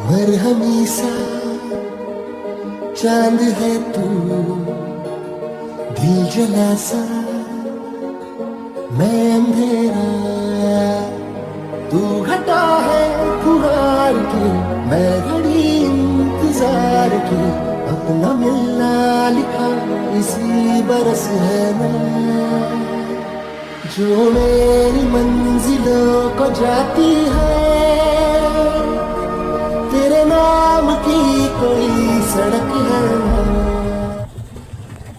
मरहमी सा चांद है तू, दिल जला सा मैं अंधेरा। तू घटा है फुहार की, मैं घड़ी इंतजार की। अपना मिलना लिखा इसी बरस है ना, जो मेरी मंजिलों को जाती है।